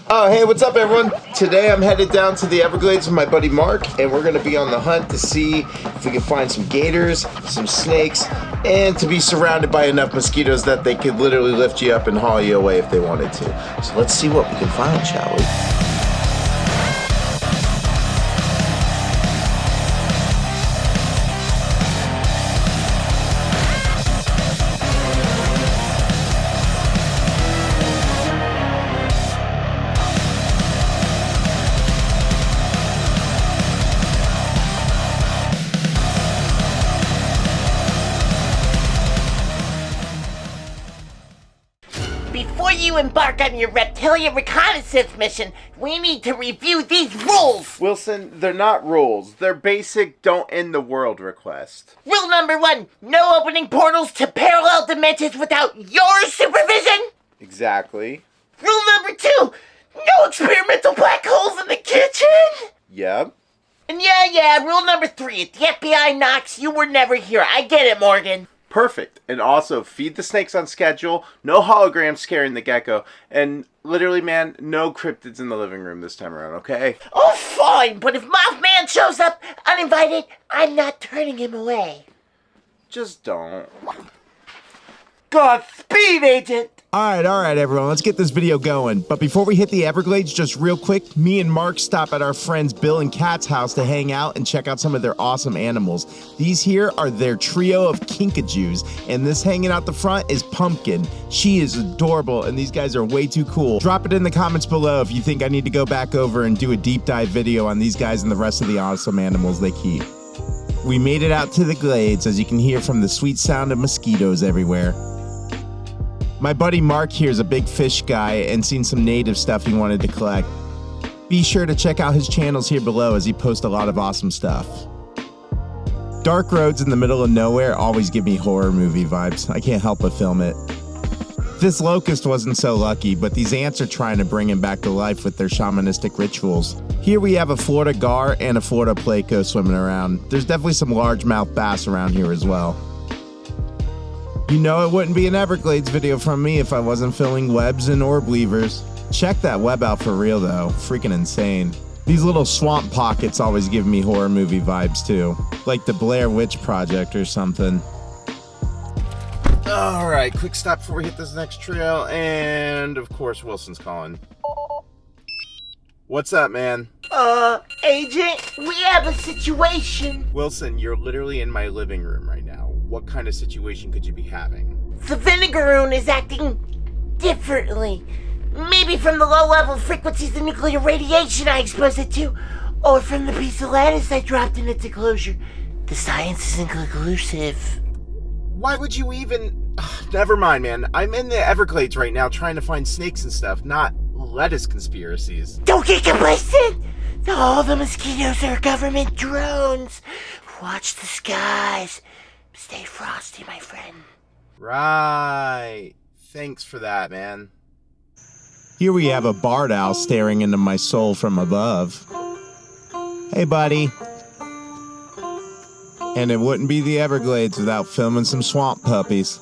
Oh, hey, what's up, everyone? Today I'm headed down to the Everglades with my buddy Mark, and we're going to be on the hunt to see if we can find some gators, some snakes, and to be surrounded by enough mosquitoes that they could literally lift you up and haul you away if they wanted to. So let's see what we can find, shall we? Before you embark on your reptilian reconnaissance mission, we need to review these rules! Wilson, they're not rules. They're basic don't end the world request. Rule number 1, no opening portals to parallel dimensions without your supervision! Exactly. Rule number 2, no experimental black holes in the kitchen! Yep. And yeah, rule number 3, if the FBI knocks, you were never here. I get it, Morgan. Perfect. And also, feed the snakes on schedule, no holograms scaring the gecko, and literally, man, no cryptids in the living room this time around, okay? Oh, fine, but if Mothman shows up uninvited, I'm not turning him away. Just don't. Godspeed, Agent! Alright, everyone, let's get this video going. But before we hit the Everglades, just real quick, me and Mark stop at our friends Bill and Kat's house to hang out and check out some of their awesome animals. These here are their trio of kinkajous, and this hanging out the front is Pumpkin. She is adorable, and these guys are way too cool. Drop it in the comments below if you think I need to go back over and do a deep dive video on these guys and the rest of the awesome animals they keep. We made it out to the glades, as you can hear from the sweet sound of mosquitoes everywhere. My buddy Mark here is a big fish guy and seen some native stuff he wanted to collect. Be sure to check out his channels here below as he posts a lot of awesome stuff. Dark roads in the middle of nowhere always give me horror movie vibes. I can't help but film it. This locust wasn't so lucky, but these ants are trying to bring him back to life with their shamanistic rituals. Here we have a Florida gar and a Florida pleco swimming around. There's definitely some largemouth bass around here as well. You know it wouldn't be an Everglades video from me if I wasn't filming webs and orb weavers. Check that web out for real though, freaking insane. These little swamp pockets always give me horror movie vibes too, like the Blair Witch Project or something. Alright, quick stop before we hit this next trail, and of course Wilson's calling. What's up, man? Agent, we have a situation. Wilson, you're literally in my living room right now. What kind of situation could you be having? The vinegaroon is acting differently. Maybe from the low-level frequencies of nuclear radiation I exposed it to, or from the piece of lettuce I dropped in its enclosure. The science isn't conclusive. Why would you even... Never mind, man. I'm in the Everglades right now trying to find snakes and stuff, not lettuce conspiracies. Don't get complacent! All the mosquitoes are government drones. Watch the skies. Stay frosty, my friend. Right. Thanks for that, man. Here we have a barred owl staring into my soul from above. Hey, buddy. And it wouldn't be the Everglades without filming some swamp puppies.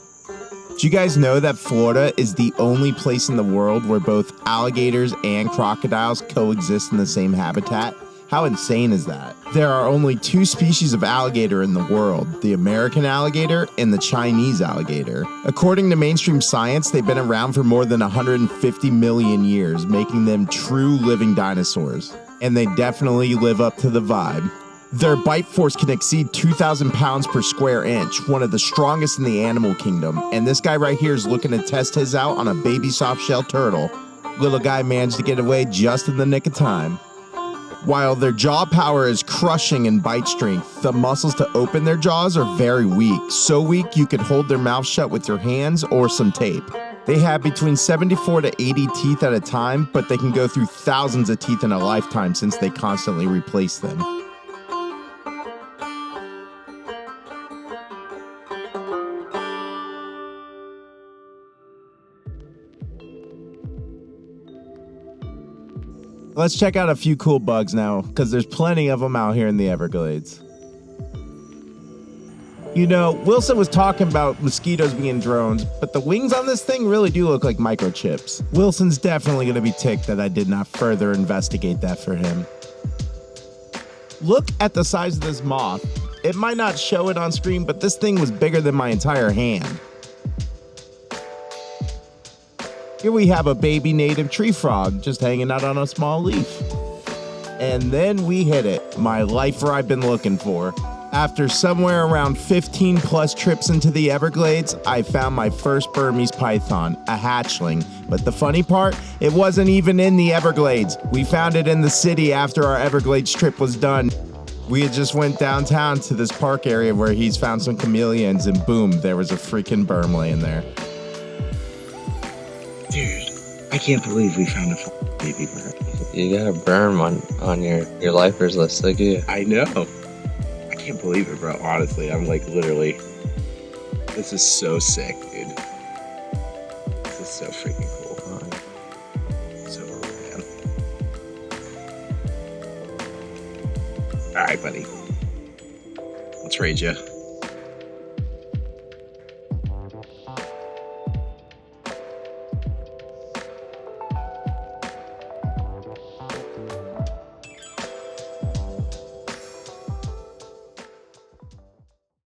Do you guys know that Florida is the only place in the world where both alligators and crocodiles coexist in the same habitat? How insane is that? There are only 2 species of alligator in the world, the American alligator and the Chinese alligator. According to mainstream science, they've been around for more than 150 million years, making them true living dinosaurs. And they definitely live up to the vibe. Their bite force can exceed 2,000 pounds per square inch, one of the strongest in the animal kingdom. And this guy right here is looking to test his out on a baby soft-shell turtle. Little guy managed to get away just in the nick of time. While their jaw power is crushing in bite strength, the muscles to open their jaws are very weak. So weak you could hold their mouth shut with your hands or some tape. They have between 74 to 80 teeth at a time, but they can go through thousands of teeth in a lifetime since they constantly replace them. Let's check out a few cool bugs now, because there's plenty of them out here in the Everglades. You know, Wilson was talking about mosquitoes being drones, but the wings on this thing really do look like microchips. Wilson's definitely going to be ticked that I did not further investigate that for him. Look at the size of this moth. It might not show it on screen, but this thing was bigger than my entire hand. Here we have a baby native tree frog just hanging out on a small leaf. And then we hit it, my lifer I've been looking for. After somewhere around 15 plus trips into the Everglades, I found my first Burmese python, a hatchling. But the funny part, it wasn't even in the Everglades. We found it in the city after our Everglades trip was done. We had just went downtown to this park area where he's found some chameleons, and boom, there was a freaking berm laying there. Dude, I can't believe we found a baby bird. You got a berm on your lifers list, like you. I know. I can't believe it, bro. Honestly, I'm like literally. This is so sick, dude. This is so freaking cool. So cool, man. All right, buddy. Let's raid you.